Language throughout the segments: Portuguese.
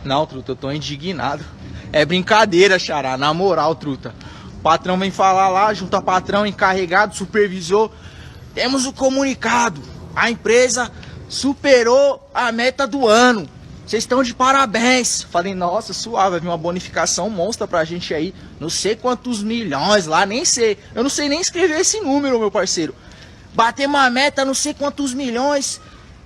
Não, truta, eu tô indignado. É brincadeira, xará, na moral, truta. O patrão vem falar lá, junto a patrão, encarregado, supervisor. Temos o comunicado. A empresa superou a meta do ano. Vocês estão de parabéns. Falei, nossa, suave, vai vir uma bonificação monstra pra gente aí. Não sei quantos milhões lá, nem sei. Eu não sei nem escrever esse número, meu parceiro. Batemos uma meta, não sei quantos milhões.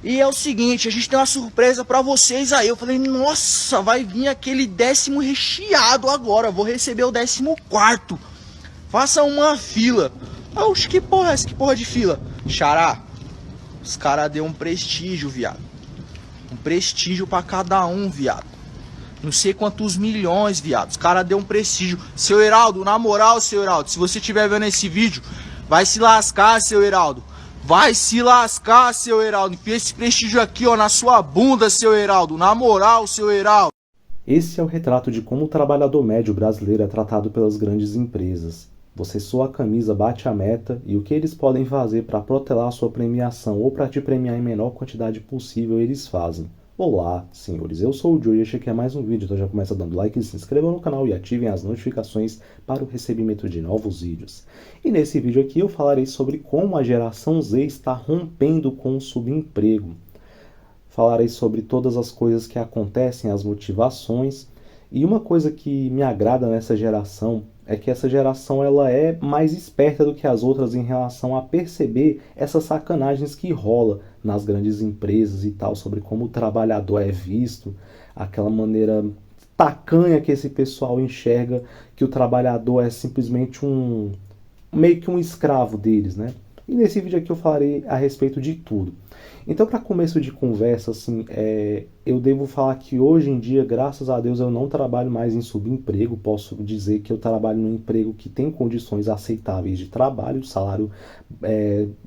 E é o seguinte, a gente tem uma surpresa pra vocês aí. Eu falei, nossa, vai vir aquele 10º recheado agora. Vou receber o 14º. Faça uma fila. Oxe, que porra é essa? Que porra de fila? Xará, os caras deu um prestígio, viado. Um prestígio pra cada um, viado. Não sei quantos milhões, viado. Os caras deu um prestígio. Seu Heraldo, na moral, seu Heraldo, se você estiver vendo esse vídeo, vai se lascar, seu Heraldo. Vai se lascar, seu Heraldo. Enfia esse prestígio aqui, ó, na sua bunda, seu Heraldo. Na moral, seu Heraldo. Esse é o retrato de como o trabalhador médio brasileiro é tratado pelas grandes empresas. Você soa a camisa, bate a meta e o que eles podem fazer para protelar a sua premiação ou para te premiar em menor quantidade possível, eles fazem. Olá, senhores, eu sou o Joe e este aqui é mais um vídeo, então já começa dando like, se inscrevam no canal e ativem as notificações para o recebimento de novos vídeos. E nesse vídeo aqui eu falarei sobre como a geração Z está rompendo com o subemprego. Falarei sobre todas as coisas que acontecem, as motivações, e uma coisa que me agrada nessa geração é que essa geração ela é mais esperta do que as outras em relação a perceber essas sacanagens que rola nas grandes empresas e tal, sobre como o trabalhador é visto, aquela maneira tacanha que esse pessoal enxerga que o trabalhador é simplesmente meio que um escravo deles, né? E nesse vídeo aqui eu falarei a respeito de tudo. Então, para começo de conversa, assim, eu devo falar que hoje em dia, graças a Deus, eu não trabalho mais em subemprego. Posso dizer que eu trabalho num emprego que tem condições aceitáveis de trabalho, salário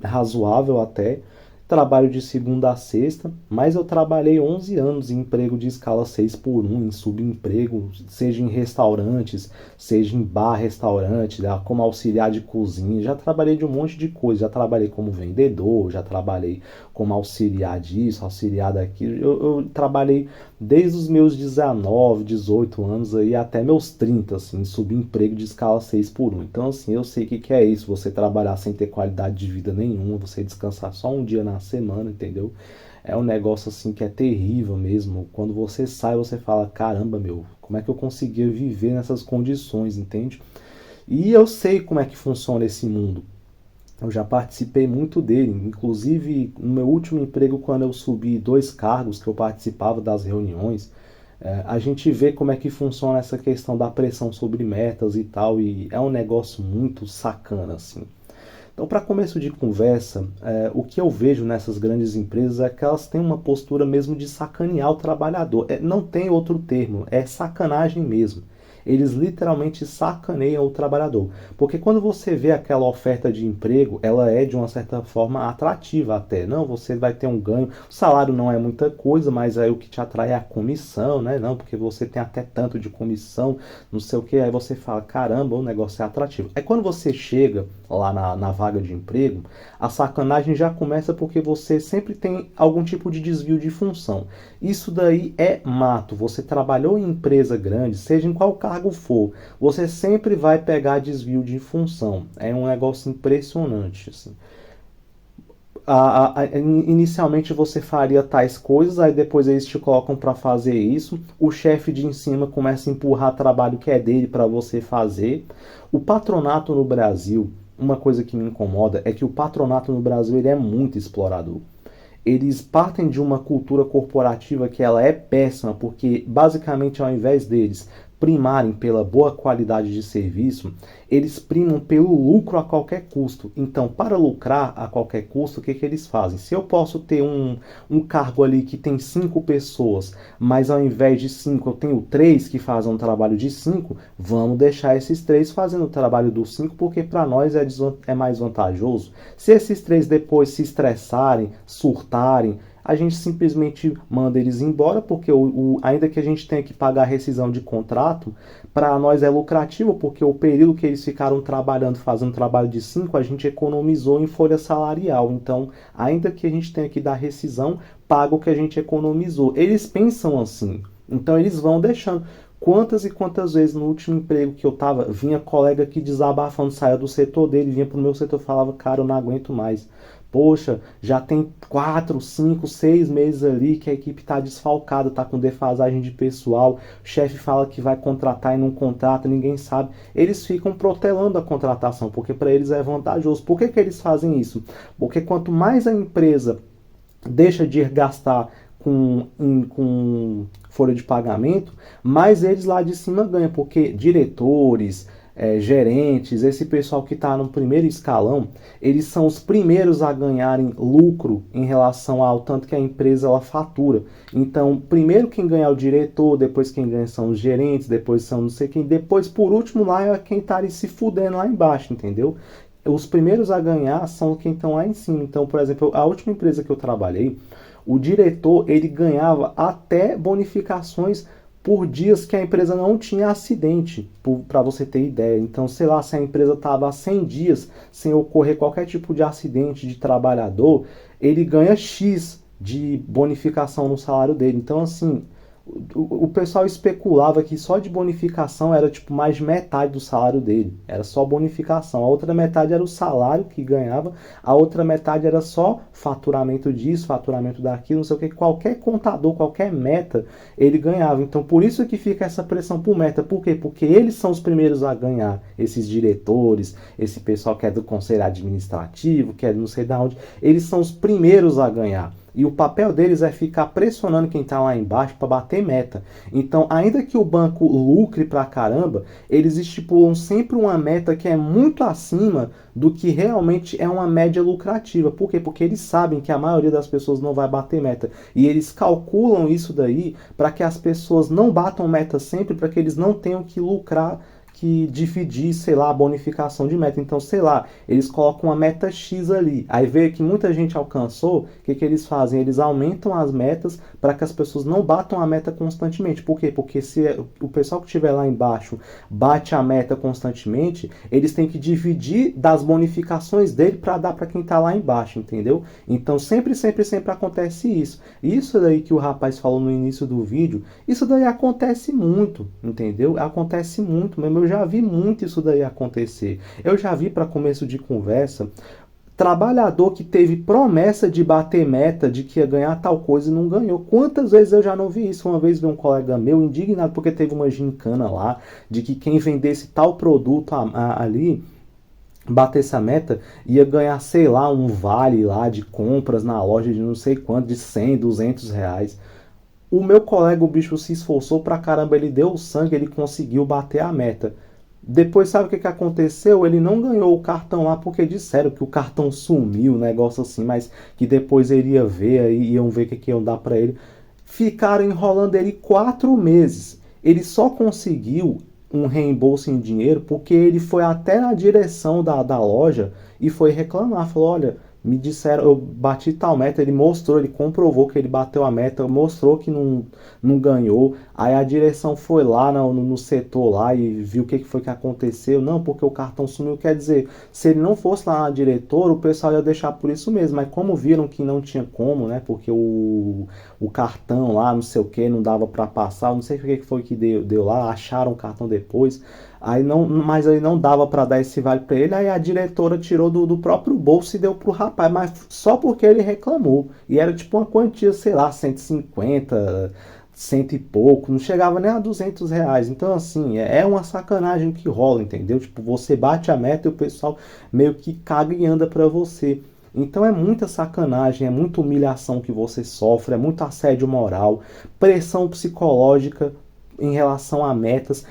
razoável até. Trabalho de segunda a sexta, mas eu trabalhei 11 anos em emprego de escala 6x1, em subemprego, seja em restaurantes, seja em bar, restaurante, como auxiliar de cozinha. Já trabalhei de um monte de coisa, já trabalhei como vendedor, já trabalhei como auxiliar disso, auxiliar daquilo. Eu trabalhei desde os meus 19, 18 anos aí até meus 30, assim, em subemprego de escala 6x1. Então, assim, eu sei o que é isso, você trabalhar sem ter qualidade de vida nenhuma, você descansar só um dia na semana, entendeu? É um negócio assim que é terrível mesmo. Quando você sai, você fala, caramba, meu, como é que eu conseguia viver nessas condições, entende? E eu sei como é que funciona esse mundo. Eu já participei muito dele, inclusive no meu último emprego, quando eu subi 2 cargos, que eu participava das reuniões, a gente vê como é que funciona essa questão da pressão sobre metas e tal, e é um negócio muito sacana, assim. Então, para começo de conversa, o que eu vejo nessas grandes empresas é que elas têm uma postura mesmo de sacanear o trabalhador. Não tem outro termo, é sacanagem mesmo. Eles literalmente sacaneiam o trabalhador. Porque quando você vê aquela oferta de emprego, ela é de uma certa forma atrativa até. Não, você vai ter um ganho. O salário não é muita coisa, mas aí o que te atrai é a comissão, né? Não, porque você tem até tanto de comissão, não sei o que. Aí você fala, caramba, o negócio é atrativo. Aí quando você chega lá na vaga de emprego, a sacanagem já começa porque você sempre tem algum tipo de desvio de função. Isso daí é mato. Você trabalhou em empresa grande, seja em qual cargo for, você sempre vai pegar desvio de função. É um negócio impressionante, assim. Inicialmente você faria tais coisas, aí depois eles te colocam para fazer isso. O chefe de em cima começa a empurrar trabalho que é dele para você fazer. O patronato no Brasil, uma coisa que me incomoda é que o patronato no Brasil ele é muito explorador. Eles partem de uma cultura corporativa que ela é péssima, porque basicamente ao invés deles primarem pela boa qualidade de serviço, eles primam pelo lucro a qualquer custo. Então, para lucrar a qualquer custo, o que eles fazem? Se eu posso ter um cargo ali que tem 5 pessoas, mas ao invés de 5 eu tenho 3 que fazem um trabalho de 5, vamos deixar esses 3 fazendo o trabalho dos 5, porque para nós é mais vantajoso. Se esses 3 depois se estressarem, surtarem, a gente simplesmente manda eles embora, porque ainda que a gente tenha que pagar a rescisão de contrato, para nós é lucrativo, porque o período que eles ficaram trabalhando, fazendo trabalho de 5, a gente economizou em folha salarial. Então, ainda que a gente tenha que dar rescisão, paga o que a gente economizou. Eles pensam assim. Então eles vão deixando. Quantas e quantas vezes no último emprego que eu tava, vinha colega aqui desabafando, saia do setor dele, vinha pro meu setor e falava, cara, eu não aguento mais. Poxa, já tem 4, 5, 6 meses ali que a equipe tá desfalcada, tá com defasagem de pessoal, o chefe fala que vai contratar e não contrata, ninguém sabe. Eles ficam protelando a contratação, porque para eles é vantajoso. Por que que eles fazem isso? Porque quanto mais a empresa deixa de gastar com folha de pagamento, mais eles lá de cima ganham, porque diretores, gerentes, esse pessoal que está no primeiro escalão, eles são os primeiros a ganharem lucro em relação ao tanto que a empresa ela fatura. Então, primeiro quem ganha é o diretor, depois quem ganha são os gerentes, depois são não sei quem, depois por último lá é quem está ali se fudendo lá embaixo, entendeu? Os primeiros a ganhar são quem estão lá em cima. Então, por exemplo, a última empresa que eu trabalhei, o diretor ele ganhava até bonificações por dias que a empresa não tinha acidente, para você ter ideia. Então, sei lá, se a empresa estava há 100 dias sem ocorrer qualquer tipo de acidente de trabalhador, ele ganha X de bonificação no salário dele. Então, assim, o pessoal especulava que só de bonificação era tipo mais de metade do salário dele. Era só bonificação. A outra metade era o salário que ganhava. A outra metade era só faturamento disso, faturamento daquilo, não sei o que. Qualquer contador, qualquer meta, ele ganhava. Então por isso que fica essa pressão por meta. Por quê? Porque eles são os primeiros a ganhar. Esses diretores, esse pessoal que é do conselho administrativo, que é não sei de onde. Eles são os primeiros a ganhar. E o papel deles é ficar pressionando quem está lá embaixo para bater meta. Então, ainda que o banco lucre pra caramba, eles estipulam sempre uma meta que é muito acima do que realmente é uma média lucrativa. Por quê? Porque eles sabem que a maioria das pessoas não vai bater meta. E eles calculam isso daí para que as pessoas não batam meta sempre, para que eles não tenham que lucrar, que dividir, sei lá, a bonificação de meta. Então, sei lá, eles colocam uma meta X ali. Aí vê que muita gente alcançou, o que que eles fazem? Eles aumentam as metas para que as pessoas não batam a meta constantemente. Por quê? Porque se o pessoal que estiver lá embaixo bate a meta constantemente, eles têm que dividir das bonificações dele para dar para quem está lá embaixo, entendeu? Então, sempre acontece isso. Isso daí que o rapaz falou no início do vídeo, isso daí acontece muito, entendeu? Acontece muito mesmo. Eu já vi muito isso daí acontecer. Eu já vi, para começo de conversa, trabalhador que teve promessa de bater meta, de que ia ganhar tal coisa e não ganhou. Quantas vezes eu já não vi isso? Uma vez vi um colega meu indignado porque teve uma gincana lá, de que quem vendesse tal produto ali, batesse a meta, ia ganhar, sei lá, um vale lá de compras na loja de não sei quanto, de 100, 200 reais. O meu colega, o bicho se esforçou pra caramba, ele deu o sangue, ele conseguiu bater a meta. Depois, sabe o que aconteceu? Ele não ganhou o cartão lá porque disseram que o cartão sumiu, um negócio assim, mas que depois ele ia ver, aí iam ver o que iam dar pra ele. Ficaram enrolando ele 4 meses. Ele só conseguiu um reembolso em dinheiro porque ele foi até a direção da loja e foi reclamar. Falou, olha, me disseram, eu bati tal meta, ele mostrou, ele comprovou que ele bateu a meta, mostrou que não ganhou. Aí a direção foi lá no setor lá e viu o que foi que aconteceu. Não, porque o cartão sumiu. Quer dizer, se ele não fosse lá na diretora, o pessoal ia deixar por isso mesmo. Mas como viram que não tinha como, né? Porque o cartão lá, não sei o que, não dava para passar, não sei o que foi que deu lá, acharam o cartão depois. Aí não, mas aí não dava para dar esse vale para ele, aí a diretora tirou do próprio bolso e deu pro rapaz, mas só porque ele reclamou. E era tipo uma quantia, sei lá, 150, cento e pouco, não chegava nem a 200 reais. Então, assim, é uma sacanagem que rola, entendeu? Tipo, você bate a meta e o pessoal meio que caga e anda para você. Então é muita sacanagem, é muita humilhação que você sofre, é muito assédio moral, pressão psicológica em relação a metas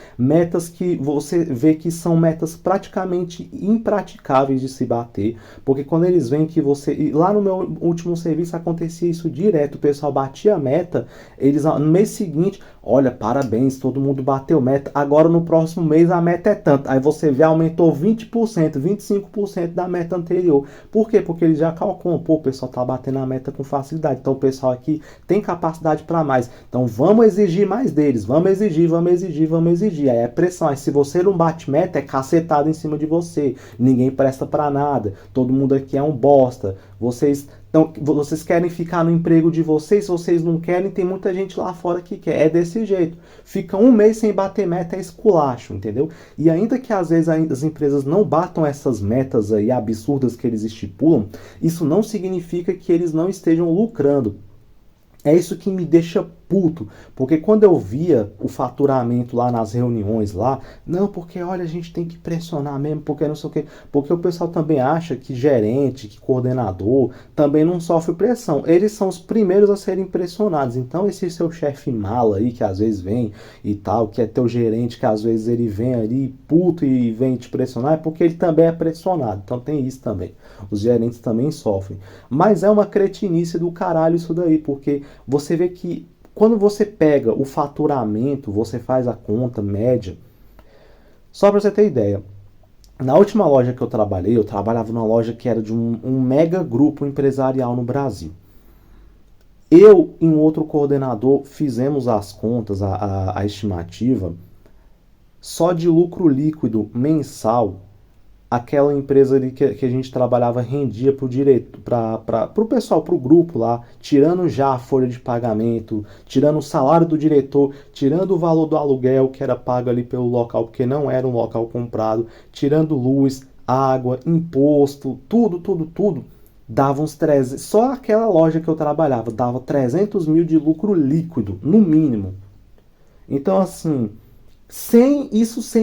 que você vê que são metas praticamente impraticáveis de se bater, porque quando eles veem que você... E lá no meu último serviço acontecia isso direto, o pessoal batia a meta, eles no mês seguinte, olha, parabéns, todo mundo bateu meta, agora no próximo mês a meta é tanto, aí você vê, aumentou 20%, 25% da meta anterior. Por quê? Porque eles já calculam, pô, o pessoal tá batendo a meta com facilidade, então o pessoal aqui tem capacidade para mais, então vamos exigir mais deles, vamos exigir. Aí é pressão. Aí se você não bate meta, é cacetado em cima de você. Ninguém presta pra nada. Todo mundo aqui é um bosta. Vocês Então, vocês querem ficar no emprego de vocês, se vocês não querem, tem muita gente lá fora que quer. É desse jeito. Fica um mês sem bater meta, é esculacho, entendeu? E ainda que às vezes as empresas não batam essas metas aí absurdas que eles estipulam, isso não significa que eles não estejam lucrando. É isso que me deixa puto, porque quando eu via o faturamento lá nas reuniões lá, não, porque olha, a gente tem que pressionar mesmo, porque não sei o quê, porque o pessoal também acha que gerente, que coordenador, também não sofre pressão, eles são os primeiros a serem pressionados, então esse seu chefe mala aí, que às vezes vem e tal, que é teu gerente, que às vezes ele vem ali puto e vem te pressionar, é porque ele também é pressionado, então tem isso também, os gerentes também sofrem, mas é uma cretinice do caralho isso daí, porque você vê que quando você pega o faturamento, você faz a conta média. Só para você ter ideia, na última loja que eu trabalhava numa loja que era de um mega grupo empresarial no Brasil. Eu e um outro coordenador fizemos as contas, a estimativa, só de lucro líquido mensal. Aquela empresa ali que a gente trabalhava rendia para o pessoal, para o grupo lá, tirando já a folha de pagamento, tirando o salário do diretor, tirando o valor do aluguel que era pago ali pelo local, porque não era um local comprado, tirando luz, água, imposto, tudo, dava uns 300, só aquela loja que eu trabalhava, dava 300 mil de lucro líquido, no mínimo. Então assim, sem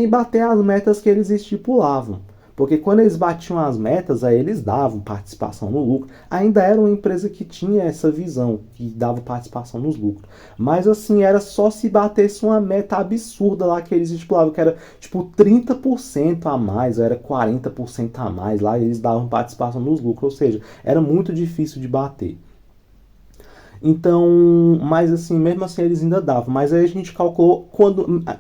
bater as metas que eles estipulavam. Porque quando eles batiam as metas, aí eles davam participação no lucro. Ainda era uma empresa que tinha essa visão, que dava participação nos lucros. Mas assim, era só se batesse uma meta absurda lá que eles estipulavam, que era tipo 30% a mais, ou era 40% a mais, lá eles davam participação nos lucros. Ou seja, era muito difícil de bater. Então, mas assim, mesmo assim eles ainda davam. Mas aí a gente calculou,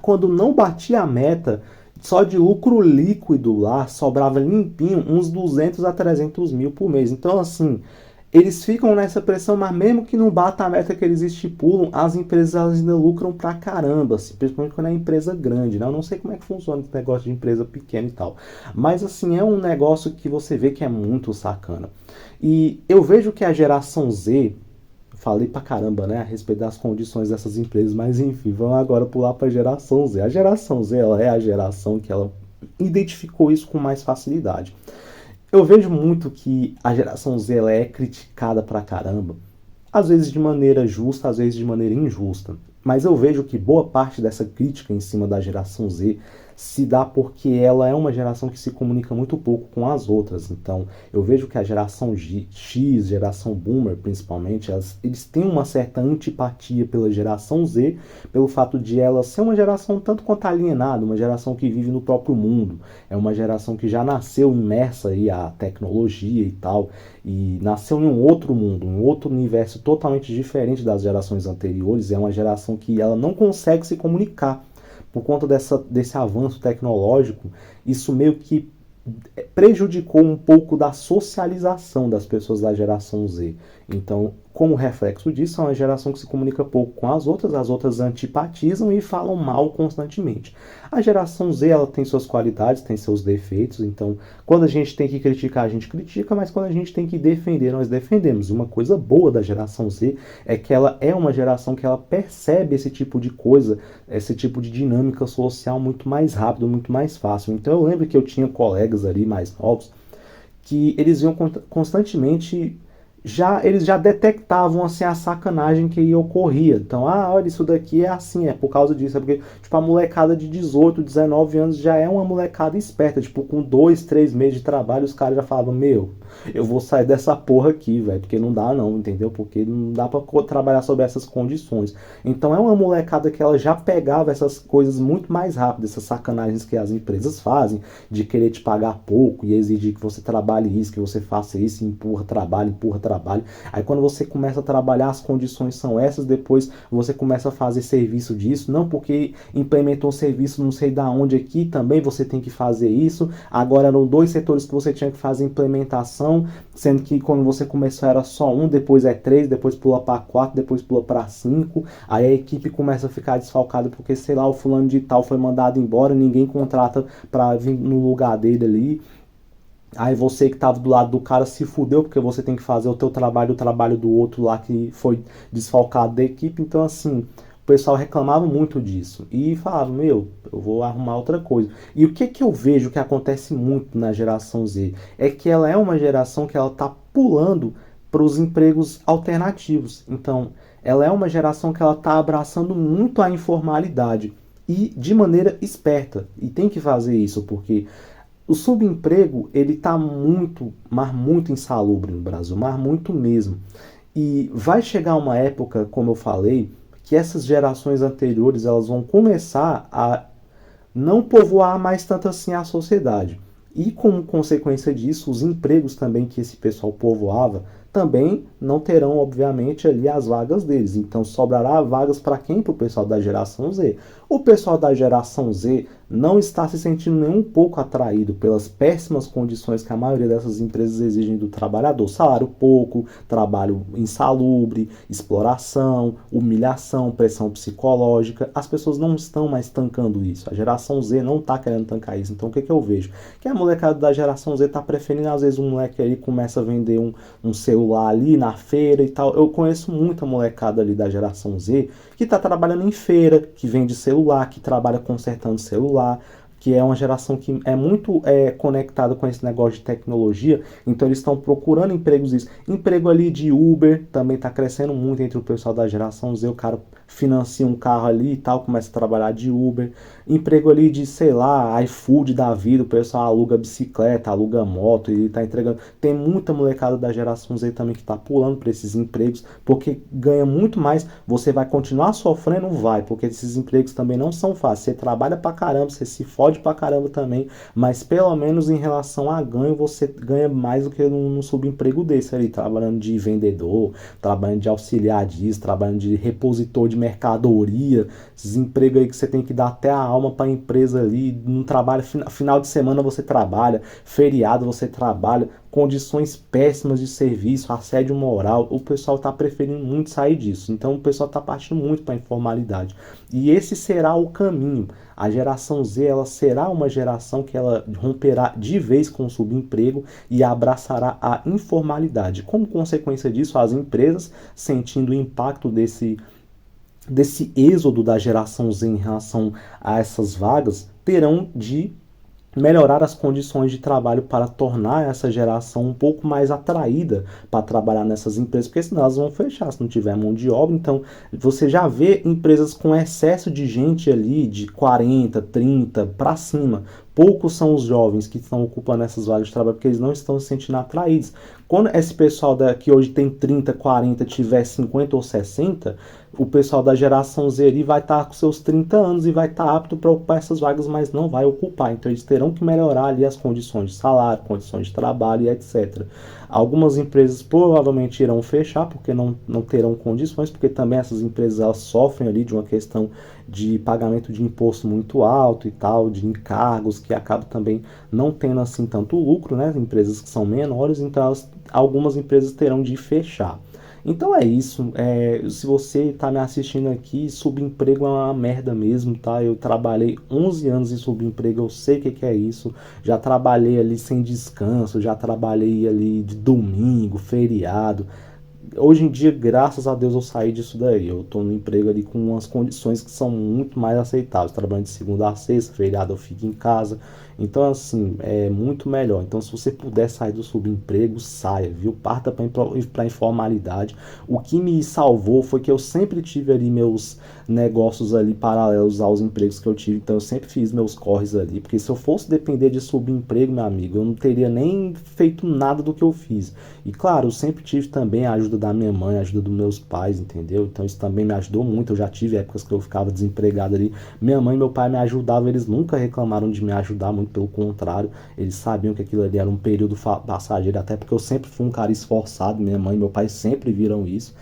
quando não batia a meta, só de lucro líquido lá, sobrava limpinho uns 200 a 300 mil por mês. Então, assim, eles ficam nessa pressão, mas mesmo que não bata a meta que eles estipulam, as empresas ainda lucram pra caramba, assim, principalmente quando é empresa grande, né? Eu não sei como é que funciona esse negócio de empresa pequena e tal. Mas, assim, é um negócio que você vê que é muito sacana. E eu vejo que a geração Z... Falei pra caramba, né, a respeito das condições dessas empresas, mas enfim, vamos agora pular pra geração Z. A geração Z, ela é a geração que ela identificou isso com mais facilidade. Eu vejo muito que a geração Z, ela é criticada pra caramba, às vezes de maneira justa, às vezes de maneira injusta. Mas eu vejo que boa parte dessa crítica em cima da geração Z se dá porque ela é uma geração que se comunica muito pouco com as outras. Então, eu vejo que a geração X, geração Boomer principalmente, eles têm uma certa antipatia pela geração Z, pelo fato de ela ser uma geração tanto quanto alienada, uma geração que vive no próprio mundo. É uma geração que já nasceu imersa aí à tecnologia e tal, e nasceu em um outro mundo, um outro universo totalmente diferente das gerações anteriores. É uma geração que ela não consegue se comunicar. Por conta desse avanço tecnológico, isso meio que prejudicou um pouco da socialização das pessoas da geração Z. Então, como reflexo disso, é uma geração que se comunica pouco com as outras antipatizam e falam mal constantemente. A geração Z, ela tem suas qualidades, tem seus defeitos, então quando a gente tem que criticar, a gente critica, mas quando a gente tem que defender, nós defendemos. Uma coisa boa da geração Z é que ela é uma geração que ela percebe esse tipo de coisa, esse tipo de dinâmica social muito mais rápido, muito mais fácil. Então eu lembro que eu tinha colegas ali mais novos que eles iam constantemente... eles já detectavam assim, a sacanagem que ocorria. Então, olha, isso daqui é assim, é por causa disso. É porque, tipo, a molecada de 18, 19 anos já é uma molecada esperta. Tipo, com 2, 3 meses de trabalho, os caras já falavam, eu vou sair dessa porra aqui, velho, porque não dá não, entendeu? Porque não dá pra trabalhar sob essas condições. Então, é uma molecada que ela já pegava essas coisas muito mais rápido, essas sacanagens que as empresas fazem, de querer te pagar pouco e exigir que você trabalhe isso, que você faça isso, empurra trabalho. Aí quando você começa a trabalhar, as condições são essas, depois você começa a fazer serviço disso, não porque implementou um serviço não sei da onde aqui, também você tem que fazer isso. Agora eram 2 setores que você tinha que fazer implementação, sendo que quando você começou era só um, depois é 3, depois pula para 4, depois pula para 5, aí a equipe começa a ficar desfalcada porque, sei lá, o fulano de tal foi mandado embora, ninguém contrata para vir no lugar dele ali. Aí você que estava do lado do cara se fudeu porque você tem que fazer o teu trabalho, o trabalho do outro lá que foi desfalcado da equipe. Então, assim, o pessoal reclamava muito disso. E falava, meu, eu vou arrumar outra coisa. E o que que eu vejo que acontece muito na geração Z? É que ela é uma geração que ela tá pulando para os empregos alternativos. Então, ela é uma geração que ela tá abraçando muito a informalidade. E de maneira esperta. E tem que fazer isso, porque o subemprego, ele está muito, mas muito insalubre no Brasil, mas muito mesmo. E vai chegar uma época, como eu falei, que essas gerações anteriores elas vão começar a não povoar mais tanto assim a sociedade. E como consequência disso, os empregos também que esse pessoal povoava também não terão, obviamente, ali as vagas deles. Então sobrará vagas para quem? Para o pessoal da geração Z. O pessoal da geração Z não está se sentindo nem um pouco atraído pelas péssimas condições que a maioria dessas empresas exigem do trabalhador. Salário pouco, trabalho insalubre, exploração, humilhação, pressão psicológica. As pessoas não estão mais tancando isso. A geração Z não está querendo tancar isso. Então o que, que eu vejo? Que a molecada da geração Z está preferindo, às vezes, um moleque aí começa a vender um celular ali na feira e tal. Eu conheço muita molecada ali da geração Z que está trabalhando em feira, que vende celular, que trabalha consertando celular, que é uma geração que é muito conectada com esse negócio de tecnologia, então eles estão procurando empregos isso. Emprego ali de Uber também está crescendo muito entre o pessoal da geração Z, o cara financia um carro ali e tal, começa a trabalhar de Uber. Emprego ali de, sei lá, iFood da vida, o pessoal aluga bicicleta, aluga moto e tá entregando. Tem muita molecada da geração Z também que tá pulando para esses empregos, porque ganha muito mais. Você vai continuar sofrendo? Vai, porque esses empregos também não são fáceis. Você trabalha pra caramba, você se fode pra caramba também, mas pelo menos em relação a ganho, você ganha mais do que num subemprego desse ali, trabalhando de vendedor, trabalhando de auxiliar disso, trabalhando de repositor de mercadoria, esses empregos aí que você tem que dar até a alma para a empresa ali, no trabalho, final de semana você trabalha, feriado você trabalha, condições péssimas de serviço, assédio moral, o pessoal está preferindo muito sair disso, então o pessoal está partindo muito para a informalidade, e esse será o caminho. A geração Z ela será uma geração que ela romperá de vez com o subemprego e abraçará a informalidade. Como consequência disso, as empresas, sentindo o impacto desse êxodo da geração Z em relação a essas vagas, terão de melhorar as condições de trabalho para tornar essa geração um pouco mais atraída para trabalhar nessas empresas, porque senão elas vão fechar se não tiver mão de obra. Então você já vê empresas com excesso de gente ali de 40, 30 para cima. Poucos são os jovens que estão ocupando essas vagas de trabalho porque eles não estão se sentindo atraídos. Quando esse pessoal que hoje tem 30, 40 tiver 50 ou 60, o pessoal da geração Z ali vai estar com seus 30 anos e vai estar apto para ocupar essas vagas, mas não vai ocupar. Então eles terão que melhorar ali as condições de salário, condições de trabalho e etc. Algumas empresas provavelmente irão fechar porque não terão condições, porque também essas empresas elas sofrem ali de uma questão de pagamento de imposto muito alto e tal, de encargos que acabam também não tendo assim tanto lucro, né? Empresas que são menores, então algumas empresas terão de fechar. Então é isso, se você está me assistindo aqui, subemprego é uma merda mesmo, tá? Eu trabalhei 11 anos em subemprego, eu sei o que é isso, já trabalhei ali sem descanso, já trabalhei ali de domingo, feriado. Hoje em dia, graças a Deus, eu saí disso daí. Eu estou no emprego ali com umas condições que são muito mais aceitáveis. Trabalhando de segunda a sexta, feriado eu fico em casa. Então, assim, é muito melhor. Então, se você puder sair do subemprego, saia, viu? Parta para a informalidade. O que me salvou foi que eu sempre tive ali meus negócios ali paralelos aos empregos que eu tive. Então, eu sempre fiz meus corres ali. Porque se eu fosse depender de subemprego, meu amigo, eu não teria nem feito nada do que eu fiz. E, claro, eu sempre tive também a ajuda da minha mãe, a ajuda dos meus pais, entendeu? Então, isso também me ajudou muito. Eu já tive épocas que eu ficava desempregado ali. Minha mãe e meu pai me ajudavam, eles nunca reclamaram de me ajudar muito. Pelo contrário, eles sabiam que aquilo ali era um período passageiro, até porque eu sempre fui um cara esforçado, minha mãe e meu pai sempre viram isso,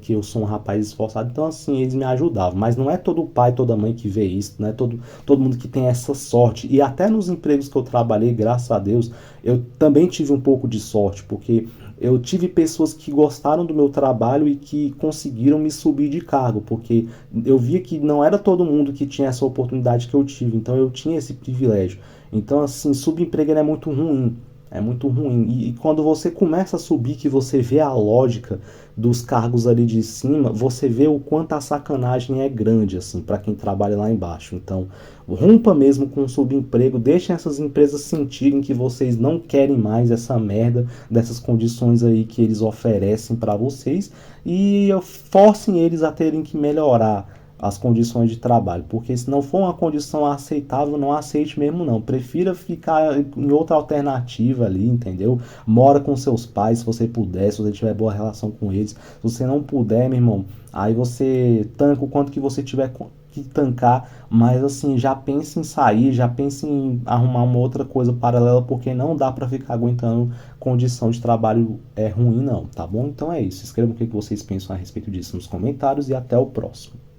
que eu sou um rapaz esforçado, então assim, eles me ajudavam, mas não é todo pai, toda mãe que vê isso, não é todo mundo que tem essa sorte, e até nos empregos que eu trabalhei, graças a Deus, eu também tive um pouco de sorte, porque eu tive pessoas que gostaram do meu trabalho e que conseguiram me subir de cargo, porque eu via que não era todo mundo que tinha essa oportunidade que eu tive, então eu tinha esse privilégio. Então, assim, subemprego é muito ruim. É muito ruim. E quando você começa a subir, que você vê a lógica dos cargos ali de cima, você vê o quanto a sacanagem é grande, assim, para quem trabalha lá embaixo. Então, rompa mesmo com o subemprego, deixem essas empresas sentirem que vocês não querem mais essa merda, dessas condições aí que eles oferecem para vocês, e forcem eles a terem que melhorar as condições de trabalho, porque se não for uma condição aceitável, não aceite mesmo não, prefira ficar em outra alternativa ali, entendeu? Mora com seus pais, se você puder, se você tiver boa relação com eles, se você não puder, meu irmão, aí você tanca o quanto que você tiver que tancar, mas assim, já pense em sair, já pense em arrumar uma outra coisa paralela, porque não dá para ficar aguentando condição de trabalho ruim não, tá bom? Então é isso, escrevam o que vocês pensam a respeito disso nos comentários e até o próximo.